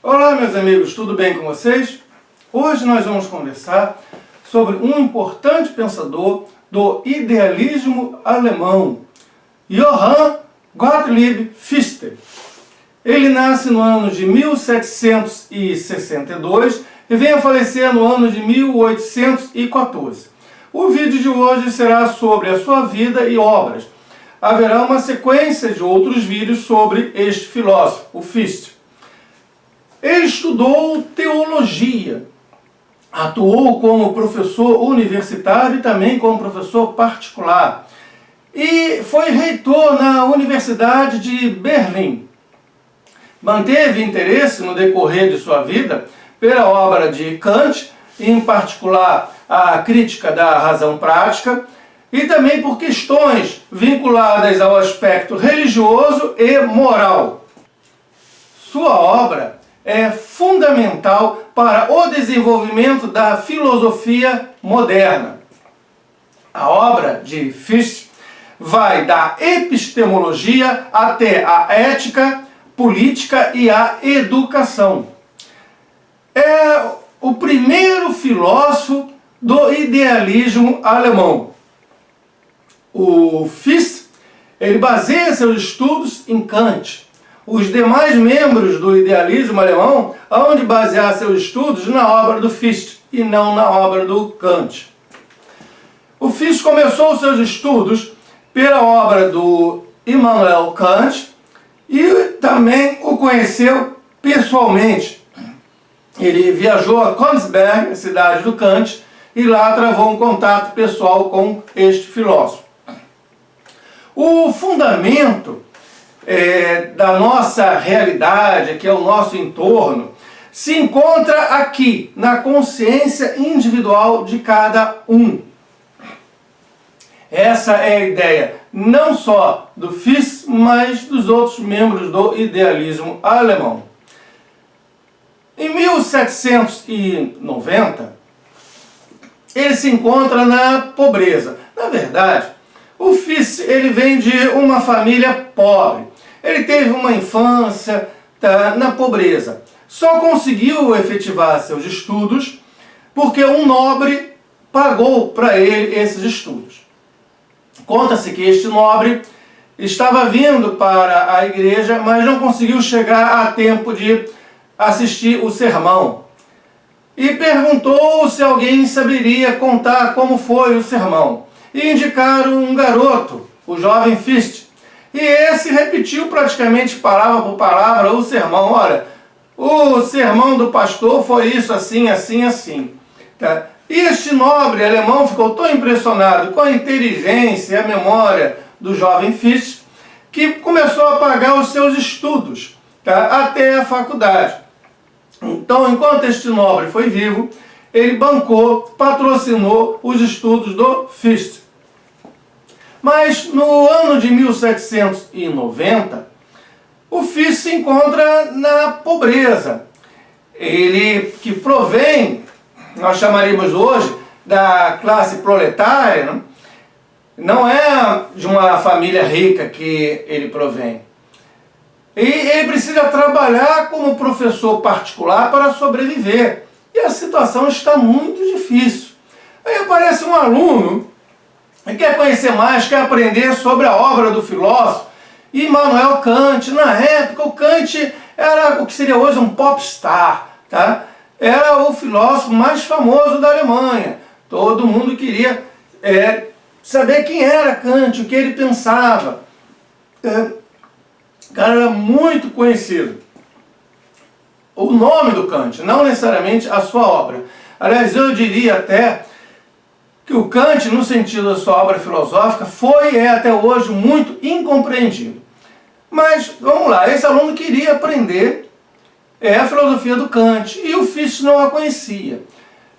Olá, meus amigos, tudo bem com vocês? Hoje nós vamos conversar sobre um importante pensador do idealismo alemão, Johann Gottlieb Fichte. Ele nasce no ano de 1762 e vem a falecer no ano de 1814. O vídeo de hoje será sobre a sua vida e obras. Haverá uma sequência de outros vídeos sobre este filósofo, o Fichte. Ele estudou teologia, atuou como professor universitário e também como professor particular. E foi reitor na Universidade de Berlim. Manteve interesse no decorrer de sua vida pela obra de Kant, em particular a crítica da razão prática, e também por questões vinculadas ao aspecto religioso e moral. Sua obra é fundamental para o desenvolvimento da filosofia moderna. A obra de Fichte vai da epistemologia até a ética, política e a educação. É o primeiro filósofo do idealismo alemão. O Fichte, ele baseia seus estudos em Kant. Os demais membros do idealismo alemão hão de basear seus estudos na obra do Fichte e não na obra do Kant. O Fichte começou seus estudos pela obra do Immanuel Kant e também o conheceu pessoalmente. Ele viajou a Königsberg, a cidade do Kant, e lá travou um contato pessoal com este filósofo. O fundamento da nossa realidade, que é o nosso entorno, se encontra aqui, na consciência individual de cada um. Essa é a ideia não só do Fichte, mas dos outros membros do idealismo alemão. Em 1790, ele se encontra na pobreza. Na verdade, o Fichte ele vem de uma família pobre. Ele teve uma infância na pobreza. Só conseguiu efetivar seus estudos porque um nobre pagou para ele esses estudos. Conta-se que este nobre estava vindo para a igreja, mas não conseguiu chegar a tempo de assistir o sermão. E perguntou se alguém saberia contar como foi o sermão. E indicaram um garoto, o jovem Fichte. E esse repetiu praticamente palavra por palavra o sermão. Olha, o sermão do pastor foi isso, assim, assim, assim. Tá? E este nobre alemão ficou tão impressionado com a inteligência e a memória do jovem Fichte que começou a pagar os seus estudos, tá? Até a faculdade. Então, enquanto este nobre foi vivo, ele bancou, patrocinou os estudos do Fichte. Mas no ano de 1790, o Fichte se encontra na pobreza. Ele que provém, nós chamaríamos hoje, da classe proletária, não é de uma família rica que ele provém. E ele precisa trabalhar como professor particular para sobreviver. E a situação está muito difícil. Aí aparece um aluno e quer conhecer mais, quer aprender sobre a obra do filósofo Immanuel Kant. Na época, o Kant era o que seria hoje um popstar, tá? Era o filósofo mais famoso da Alemanha. Todo mundo queria saber quem era Kant, o que ele pensava. O cara era muito conhecido. O nome do Kant, não necessariamente a sua obra. Aliás, eu diria até que o Kant, no sentido da sua obra filosófica, foi e é até hoje muito incompreendido. Mas, vamos lá, esse aluno queria aprender a filosofia do Kant, e o Fichte não a conhecia.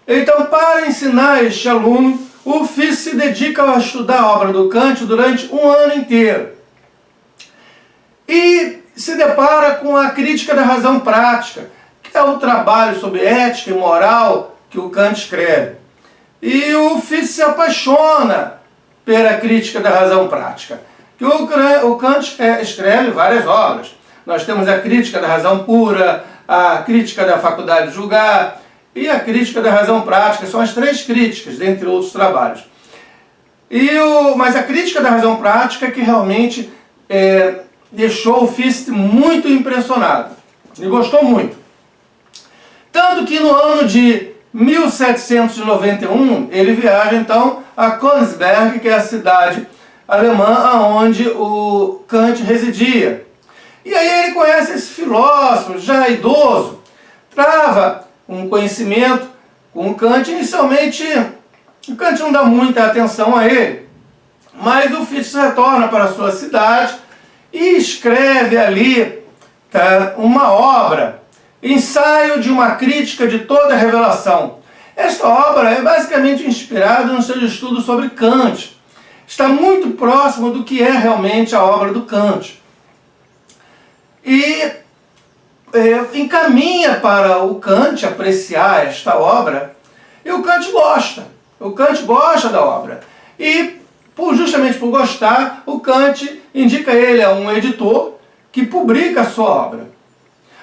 Então, para ensinar este aluno, o Fichte se dedica a estudar a obra do Kant durante um ano inteiro. E se depara com a crítica da razão prática, que é o trabalho sobre ética e moral que o Kant escreve. E o Fichte se apaixona pela crítica da razão prática. O Kant escreve várias obras. Nós temos a crítica da razão pura, a crítica da faculdade de julgar e a crítica da razão prática. São as 3 críticas, dentre outros trabalhos. Mas a crítica da razão prática é que realmente deixou o Fichte muito impressionado. Ele gostou muito. Tanto que no ano de 1791, ele viaja então a Königsberg, que é a cidade alemã onde o Kant residia. E aí ele conhece esse filósofo já idoso, trava um conhecimento com o Kant. Inicialmente, o Kant não dá muita atenção a ele, mas o Fichte retorna para a sua cidade e escreve ali uma obra, Ensaio de uma Crítica de toda a Revelação. Esta obra é basicamente inspirada no seu estudo sobre Kant. Está muito próximo do que é realmente a obra do Kant. E encaminha para o Kant apreciar esta obra, e o Kant gosta. O Kant gosta da obra. E, justamente por gostar, o Kant indica ele a um editor que publica a sua obra.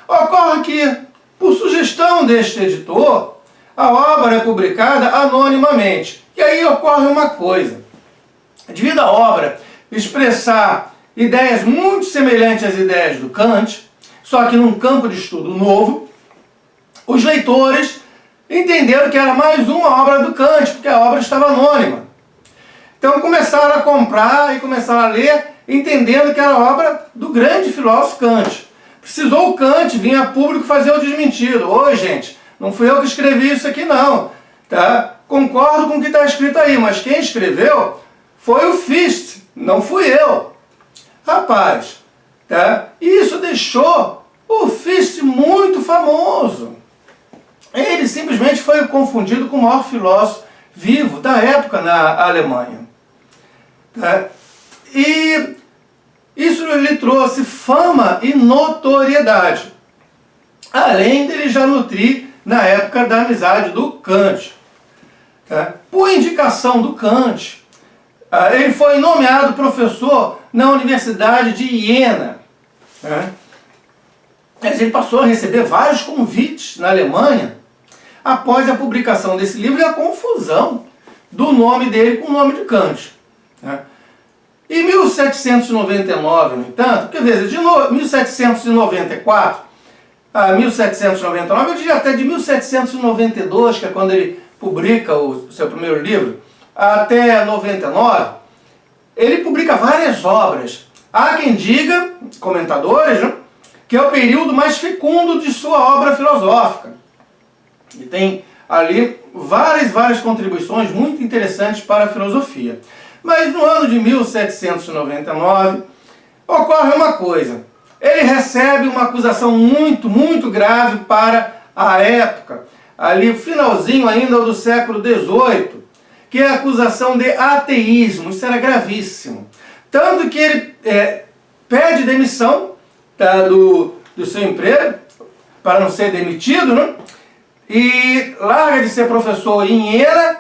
Ocorre que, por sugestão deste editor, a obra é publicada anonimamente. E aí ocorre uma coisa. Devido à obra expressar ideias muito semelhantes às ideias do Kant, só que num campo de estudo novo, os leitores entenderam que era mais uma obra do Kant, porque a obra estava anônima. Então começaram a comprar e começaram a ler, entendendo que era obra do grande filósofo Kant. Precisou o Kant vir a público fazer o desmentido. Oi, gente, não fui eu que escrevi isso aqui não. Tá? Concordo com o que está escrito aí, mas quem escreveu foi o Fichte, não fui eu. Rapaz, tá? Isso deixou o Fichte muito famoso. Ele simplesmente foi confundido com o maior filósofo vivo da época na Alemanha. Tá? E isso lhe trouxe fama e notoriedade, além dele já nutrir na época da amizade do Kant. Tá? Por indicação do Kant, ele foi nomeado professor na Universidade de Iena. Né? Ele passou a receber vários convites na Alemanha após a publicação desse livro e a confusão do nome dele com o nome de Kant. Né? Em 1799, no entanto, quer dizer, de 1794 a 1799, eu diria até de 1792, que é quando ele publica o seu primeiro livro, até 99, ele publica várias obras. Há quem diga, comentadores, né, que é o período mais fecundo de sua obra filosófica. E tem ali várias contribuições muito interessantes para a filosofia. Mas no ano de 1799, ocorre uma coisa. Ele recebe uma acusação muito grave para a época, ali finalzinho ainda do século XVIII, que é a acusação de ateísmo. Isso era gravíssimo. Tanto que ele pede demissão do seu emprego, para não ser demitido, né? E larga de ser professor em Iena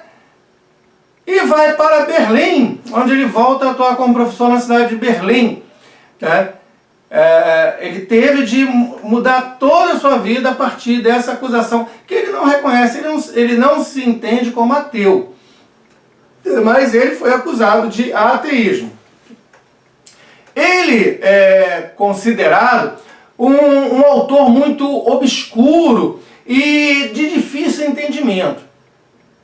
e vai para Berlim, onde ele volta a atuar como professor na cidade de Berlim. Tá? Ele teve de mudar toda a sua vida a partir dessa acusação, que ele não reconhece, ele não se entende como ateu. Mas ele foi acusado de ateísmo. Ele é considerado um autor muito obscuro e de difícil entendimento.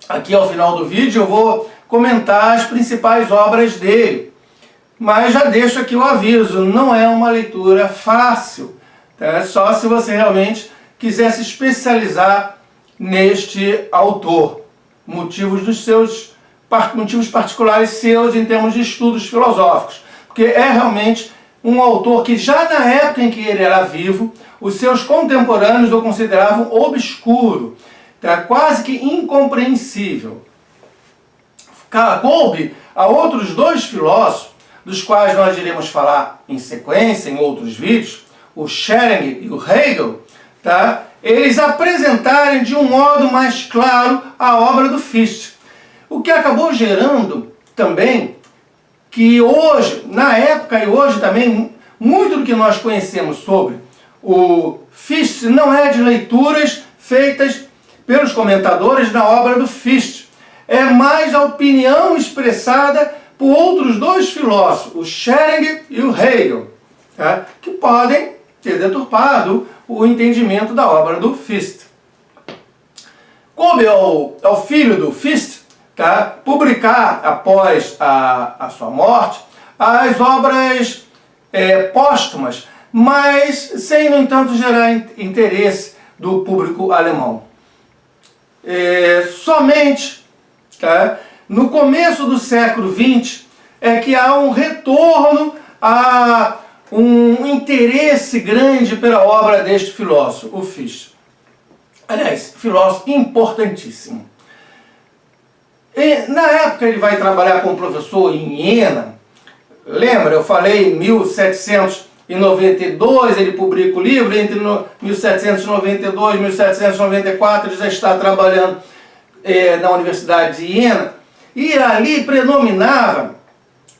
Aqui ao final do vídeo eu vou comentar as principais obras dele, mas já deixo aqui o aviso, não é uma leitura fácil, tá? Só se você realmente quiser se especializar neste autor, motivos particulares seus em termos de estudos filosóficos, porque é realmente um autor que já na época em que ele era vivo, os seus contemporâneos o consideravam obscuro, tá? Quase que incompreensível. Coube a outros dois filósofos, dos quais nós iremos falar em sequência, em outros vídeos, o Schelling e o Hegel, tá? Eles apresentarem de um modo mais claro a obra do Fichte. O que acabou gerando também que hoje, na época e hoje também, muito do que nós conhecemos sobre o Fichte não é de leituras feitas pelos comentadores na obra do Fichte. É mais a opinião expressada por outros dois filósofos, o Schelling e o Hegel, tá? Que podem ter deturpado o entendimento da obra do Fichte. Coube ao filho do Fichte, tá, publicar, após a sua morte, as obras póstumas, mas sem, no entanto, gerar interesse do público alemão. Somente, tá, no começo do século XX é que há um retorno a um interesse grande pela obra deste filósofo, o Fichte. Aliás, filósofo importantíssimo. Na época ele vai trabalhar como professor em Iena. Lembra, eu falei em 1792 ele publica o livro, entre 1792 e 1794 ele já está trabalhando na Universidade de Iena, e ali predominava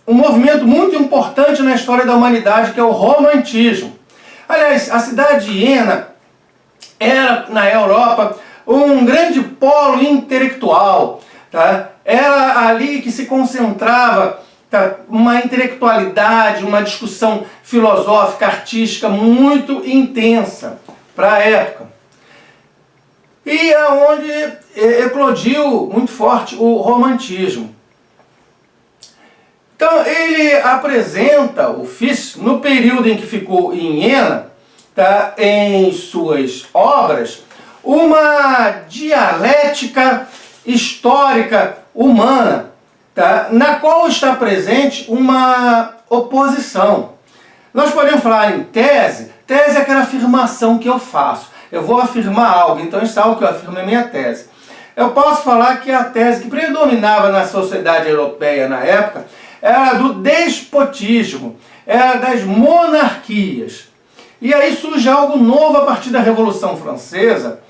um movimento muito importante na história da humanidade, que é o romantismo. Aliás, a cidade de Iena era, na Europa, um grande polo intelectual, tá? Era ali que se concentrava, tá, uma intelectualidade, uma discussão filosófica, artística muito intensa para a época. E é onde eclodiu muito forte o romantismo. Então ele apresenta o Fichte, no período em que ficou em Iena, tá, em suas obras, uma dialética histórica humana, tá, na qual está presente uma oposição. Nós podemos falar em tese. Tese é aquela afirmação que eu faço. Eu vou afirmar algo, então isso é algo que eu afirmo, é minha tese. Eu posso falar que a tese que predominava na sociedade europeia na época era do despotismo, era das monarquias. E aí surge algo novo a partir da Revolução Francesa,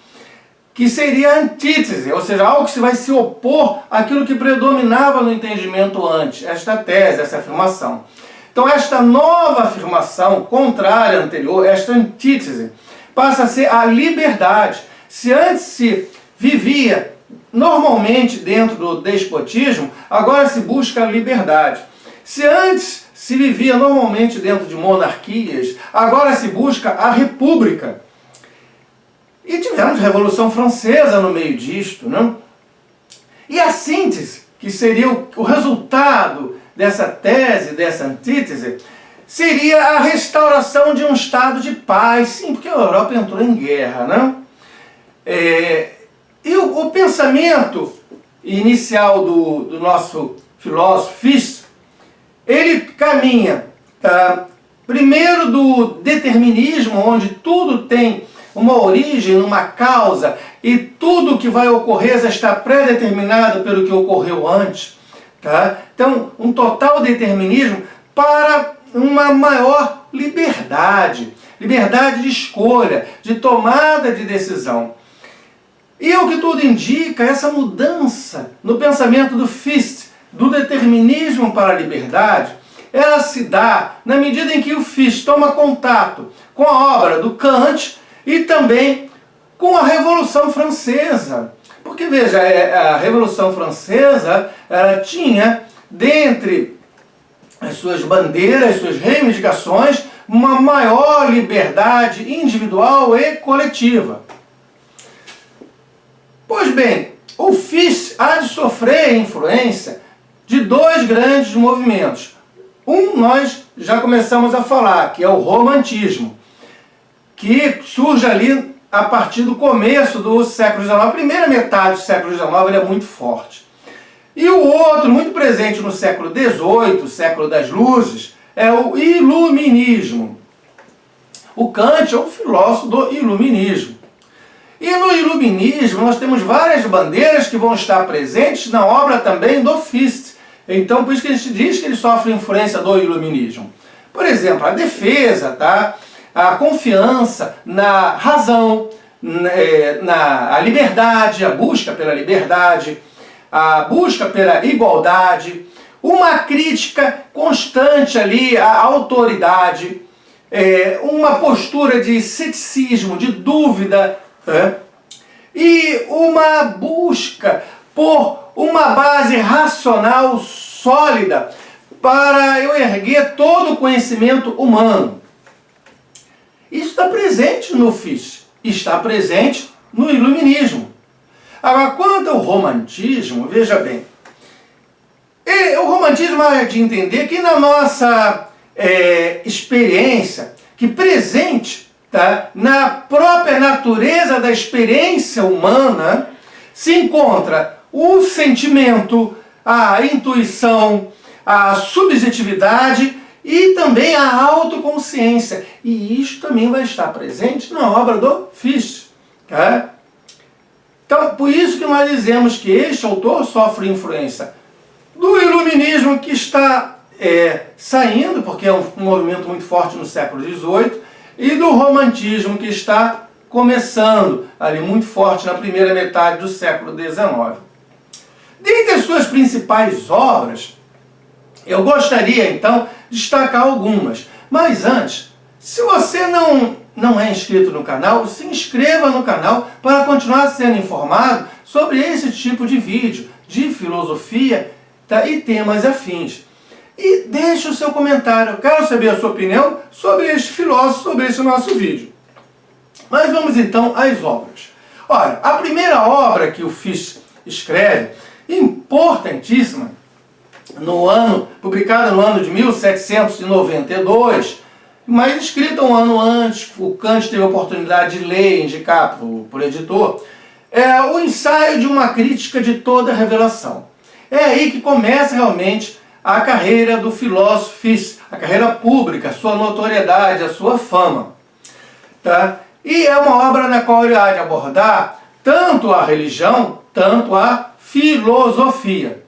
que seria a antítese, ou seja, algo que vai se opor àquilo que predominava no entendimento antes, esta tese, essa afirmação. Então esta nova afirmação, contrária à anterior, esta antítese, passa a ser a liberdade. Se antes se vivia normalmente dentro do despotismo, agora se busca a liberdade. Se antes se vivia normalmente dentro de monarquias, agora se busca a república. E tivemos a Revolução Francesa no meio disto, né? E a síntese, que seria o resultado dessa tese, dessa antítese, seria a restauração de um estado de paz. Sim, porque a Europa entrou em guerra, né? E o pensamento inicial do nosso filósofo Fichte, ele caminha, primeiro do determinismo, onde tudo tem uma origem, uma causa, e tudo que vai ocorrer já está pré-determinado pelo que ocorreu antes. Tá? Então, um total determinismo para uma maior liberdade, liberdade de escolha, de tomada de decisão. E o que tudo indica, essa mudança no pensamento do Fichte, do determinismo para a liberdade, ela se dá na medida em que o Fichte toma contato com a obra do Kant e também com a Revolução Francesa. Porque, veja, a Revolução Francesa ela tinha, dentre as suas bandeiras, suas reivindicações, uma maior liberdade individual e coletiva. Pois bem, o Fichte há de sofrer a influência de dois grandes movimentos. Um nós já começamos a falar, que é o romantismo, que surge ali a partir do começo do século XIX. A primeira metade do século XIX ele é muito forte. E o outro, muito presente no século XVIII, século das luzes, é o iluminismo. O Kant é um filósofo do iluminismo. E no iluminismo nós temos várias bandeiras que vão estar presentes na obra também do Fichte. Então por isso que a gente diz que ele sofre influência do iluminismo. Por exemplo, a defesa, tá? A confiança na razão, a liberdade, a busca pela liberdade, a busca pela igualdade, uma crítica constante ali à autoridade, uma postura de ceticismo, de dúvida, e uma busca por uma base racional sólida para eu erguer todo o conhecimento humano. Isso está presente no Fichte, está presente no Iluminismo. Agora, quanto ao romantismo, veja bem, o romantismo é de entender que na nossa experiência, que presente, tá, na própria natureza da experiência humana, se encontra o sentimento, a intuição, a subjetividade e também a autoconsciência. E isso também vai estar presente na obra do Fichte. Tá? Então, por isso que nós dizemos que este autor sofre influência do Iluminismo, que está saindo, porque é um movimento muito forte no século XVIII, e do Romantismo, que está começando ali muito forte na primeira metade do século XIX. Dentre as suas principais obras, eu gostaria então de destacar algumas. Mas antes, se você não é inscrito no canal, se inscreva no canal para continuar sendo informado sobre esse tipo de vídeo, de filosofia, tá, e temas afins. E deixe o seu comentário, eu quero saber a sua opinião sobre este filósofo, sobre esse nosso vídeo. Mas vamos então às obras. Olha, a primeira obra que o Fichte escreve, importantíssima, publicada no ano de 1792, mas escrita um ano antes, o Kant teve a oportunidade de ler e indicar por editor, é o ensaio de uma crítica de toda a revelação. É aí que começa realmente a carreira do filósofo Fichte, a carreira pública, a sua notoriedade, a sua fama. Tá? E é uma obra na qual ele há de abordar tanto a religião, tanto a filosofia.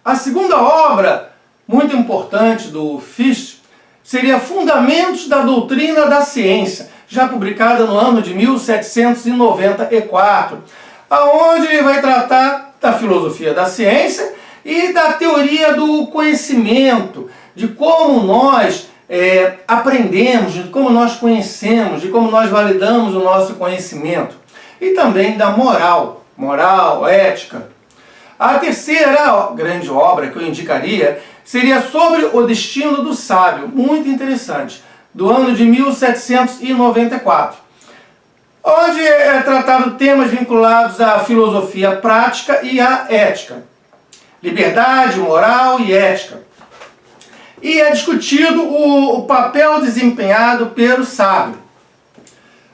A segunda obra, muito importante do Fichte, seria Fundamentos da Doutrina da Ciência, já publicada no ano de 1794, onde ele vai tratar da filosofia da ciência e da teoria do conhecimento, de como nós aprendemos, de como nós conhecemos, de como nós validamos o nosso conhecimento, e também da moral, ética. A terceira grande obra que eu indicaria seria Sobre o Destino do Sábio, muito interessante, do ano de 1794, onde é tratado temas vinculados à filosofia prática e à ética, liberdade, moral e ética. E é discutido o papel desempenhado pelo sábio.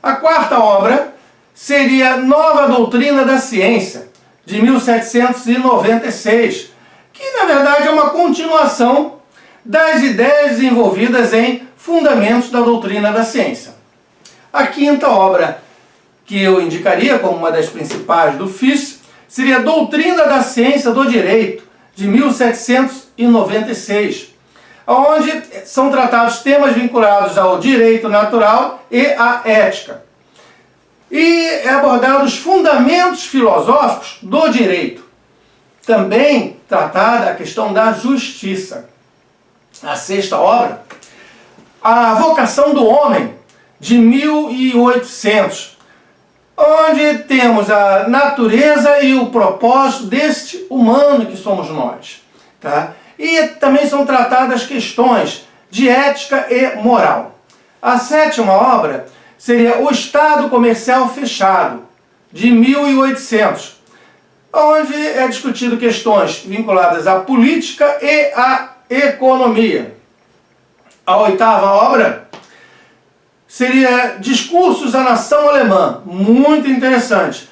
A quarta obra seria Nova Doutrina da Ciência, de 1796, que na verdade é uma continuação das ideias desenvolvidas em Fundamentos da Doutrina da Ciência. A quinta obra que eu indicaria como uma das principais do Fichte seria Doutrina da Ciência do Direito, de 1796, onde são tratados temas vinculados ao direito natural e à ética. E é abordado os fundamentos filosóficos do direito. Também tratada a questão da justiça. A sexta obra, A Vocação do Homem, de 1800, onde temos a natureza e o propósito deste humano que somos nós. Tá? E também são tratadas questões de ética e moral. A sétima obra seria O Estado Comercial Fechado, de 1800, onde é discutido questões vinculadas à política e à economia. A oitava obra seria Discursos à Nação Alemã, muito interessante,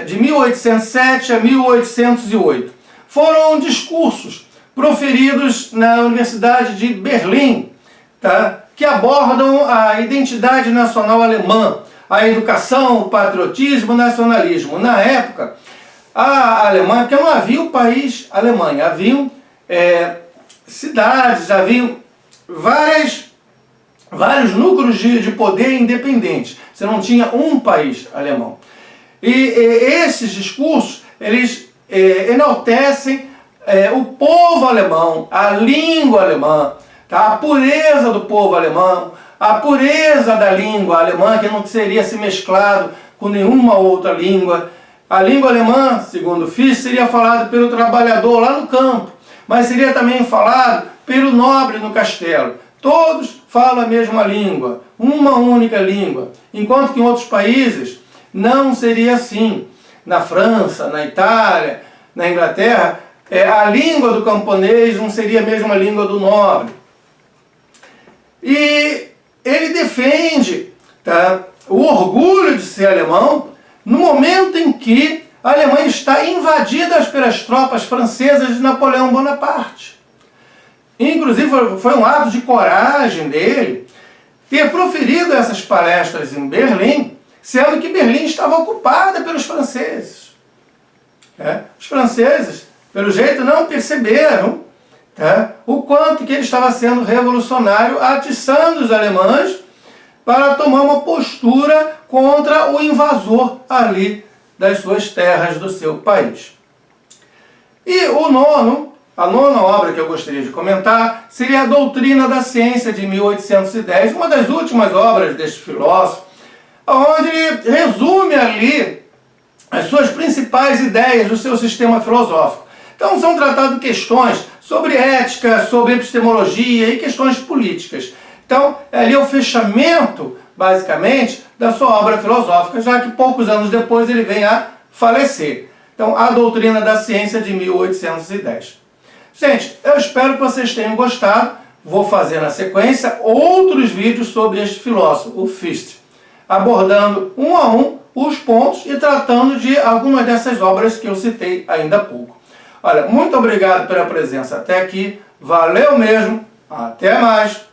de 1807 a 1808. Foram discursos proferidos na Universidade de Berlim, tá? Que abordam a identidade nacional alemã, a educação, o patriotismo, o nacionalismo. Na época, a Alemanha, porque não havia o país Alemanha, haviam cidades, haviam vários núcleos de poder independentes. Você não tinha um país alemão. E esses discursos, eles enaltecem o povo alemão, a língua alemã, tá? A pureza do povo alemão, a pureza da língua alemã, que não seria se mesclado com nenhuma outra língua. A língua alemã, segundo Fichte, seria falada pelo trabalhador lá no campo, mas seria também falado pelo nobre no castelo. Todos falam a mesma língua, uma única língua, enquanto que em outros países não seria assim. Na França, na Itália, na Inglaterra, a língua do camponês não seria a mesma língua do nobre. E ele defende, tá, o orgulho de ser alemão no momento em que a Alemanha está invadida pelas tropas francesas de Napoleão Bonaparte. Inclusive foi um ato de coragem dele ter proferido essas palestras em Berlim, sendo que Berlim estava ocupada pelos franceses. Os franceses, pelo jeito, não perceberam, tá, o quanto que ele estava sendo revolucionário, atiçando os alemães para tomar uma postura contra o invasor ali das suas terras, do seu país. E a nona obra que eu gostaria de comentar seria a Doutrina da Ciência, de 1810, uma das últimas obras deste filósofo, onde ele resume ali as suas principais ideias do seu sistema filosófico. Então são tratadas questões sobre ética, sobre epistemologia e questões políticas. Então, ali é o fechamento, basicamente, da sua obra filosófica, já que poucos anos depois ele vem a falecer. Então, a Doutrina da Ciência, de 1810. Gente, eu espero que vocês tenham gostado. Vou fazer na sequência outros vídeos sobre este filósofo, o Fichte, abordando um a um os pontos e tratando de algumas dessas obras que eu citei ainda há pouco. Olha, muito obrigado pela presença até aqui. Valeu mesmo. Até mais.